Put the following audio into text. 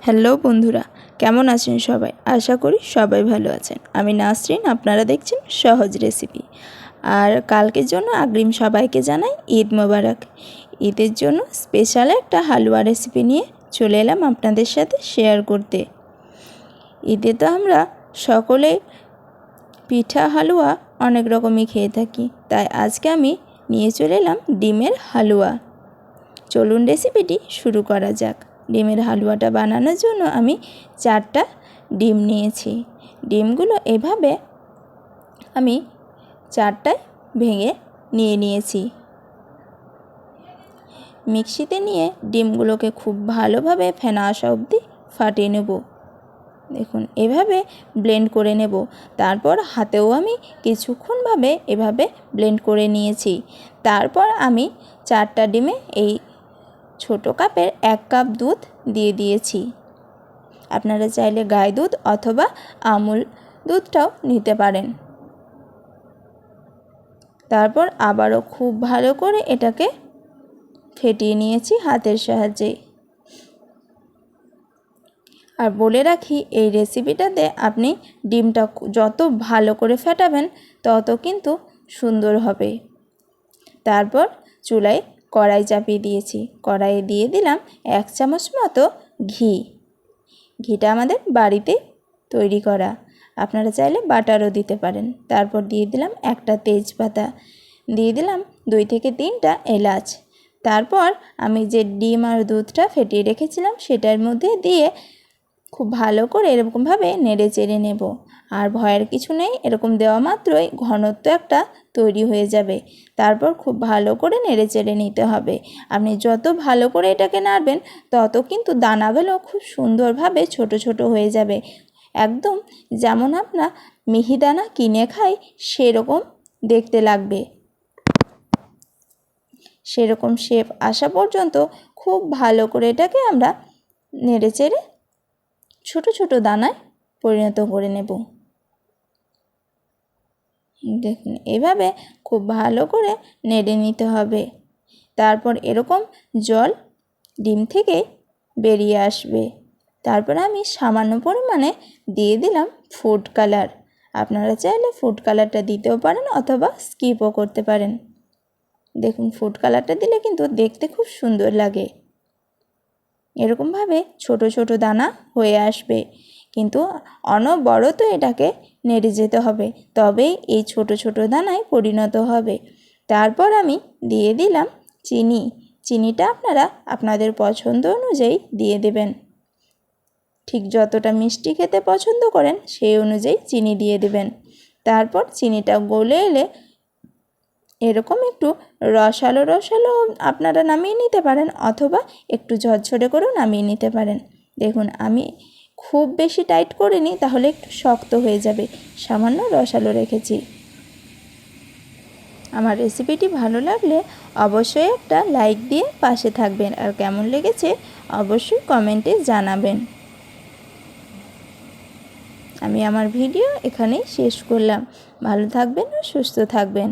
Hello বন্ধুরা, কেমন আছেন সবাই? আশা করি সবাই ভালো আছেন। আমি নাসরিন, আপনারা দেখছেন সহজ রেসিপি। আর কালকের জন্য অগ্রিম সবাইকে জানাই ঈদ মোবারক। ঈদের জন্য স্পেশাল একটা হালুয়া রেসিপি নিয়ে চলে এলাম আপনাদের সাথে শেয়ার করতে। ঈদে তো আমরা সকলে পিঠা হালুয়া অনেক রকমই খেয়ে থাকি, তাই আজকে আমি নিয়ে চলে এলাম ডিমের হালুয়া। চলুন রেসিপিটি শুরু করা যাক। ডিমের হালুয়াটা বানানোর জন্য আমি 4টা ডিম নিয়েছি। ডিমগুলো এভাবে আমি 4টায় ভেঙে নিয়েছি। মিক্সিতে নিয়ে ডিমগুলোকে খুব ভালোভাবে ফেনা আসা অবধি ফাটিয়ে নেব। দেখুন, এভাবে ব্লেন্ড করে নেব। তারপর হাতেও আমি কিছুক্ষণভাবে এভাবে ব্লেন্ড করে নিয়েছি। তারপর আমি 4টা ডিমে এই ছোটো কাপের 1 কাপ দুধ দিয়ে দিয়েছি। আপনারা চাইলে গাই দুধ অথবা আমুল দুধটাও নিতে পারেন। তারপর আবারও খুব ভালো করে এটাকে ফেটিয়ে নিয়েছি হাতের সাহায্যে। আর বলে রাখি, এই রেসিপিটাতে আপনি ডিমটা যত ভালো করে ফেটাবেন তত কিন্তু সুন্দর হবে। তারপর চুলায় কড়াই চাপিয়ে দিয়েছি। কড়াইয়ে দিয়ে দিলাম 1 চামচ মতো ঘি। ঘিটা আমাদের বাড়িতে তৈরি করা, আপনারা চাইলে বাটারও দিতে পারেন। তারপর দিয়ে দিলাম একটা তেজপাতা, দিয়ে দিলাম 2 থেকে 3টা এলাচ। তারপর আমি যে ডিম আর দুধটা ফেটিয়ে রেখেছিলাম সেটার মধ্যে দিয়ে খুব ভালো করে এরকমভাবে নেড়ে চেড়ে নেব। আর ভয়ের কিছু নেই, এরকম দেওয়া মাত্রই ঘনত্ব একটা তৈরি হয়ে যাবে। তারপর খুব ভালো করে নেড়ে চেড়ে নিতে হবে। আপনি যত ভালো করে এটাকে নাড়বেন তত কিন্তু দানাগুলো খুব সুন্দরভাবে ছোট ছোট হয়ে যাবে। একদম যেমন আমরা মিহিদানা কিনে খাই সেরকম দেখতে লাগবে। সেরকম শেপ আসা পর্যন্ত খুব ভালো করে এটাকে আমরা নেড়ে চেড়ে ছোট ছোট দানায় পরিণত করে নেব। দেখুন, এভাবে খুব ভালো করে নেড়ে নিতে হবে। তারপর এরকম জল ডিম থেকে বেরিয়ে আসবে। তারপর আমি সামান্য পরিমাণে দিয়ে দিলাম ফুড কালার। আপনারা চাইলে ফুড কালারটা দিতেও পারেন অথবা স্কিপও করতে পারেন। দেখুন, ফুড কালারটা দিলে কিন্তু দেখতে খুব সুন্দর লাগে। এরকমভাবে ছোট ছোট দানা হয়ে আসবে, কিন্তু অনবরত এটাকে নেড়ে যেতে হবে, তবেই এই ছোট ছোট দানায় পরিণত হবে। তারপর আমি দিয়ে দিলাম চিনি। চিনিটা আপনারা আপনাদের পছন্দ অনুযায়ী দিয়ে দেবেন। ঠিক যতটা মিষ্টি খেতে পছন্দ করেন সেই অনুযায়ী চিনি দিয়ে দেবেন। তারপর চিনিটা গলে এলে এরকম একটু রসালো রসালো আপনারা নামিয়ে নিতে পারেন অথবা একটু ঝরঝরে করেও নামিয়ে নিতে পারেন। দেখুন, আমি খুব বেশি টাইট করিনি, তাহলে একটু শক্ত হয়ে যাবে। সামান্য রসালো রেখেছি। আমার রেসিপিটি ভালো লাগলে অবশ্যই একটা লাইক দিয়ে পাশে থাকবেন, আর কেমন লেগেছে অবশ্যই কমেন্টে জানাবেন। আমি আমার ভিডিও এখানেই শেষ করলাম। ভালো থাকবেন ও সুস্থ থাকবেন।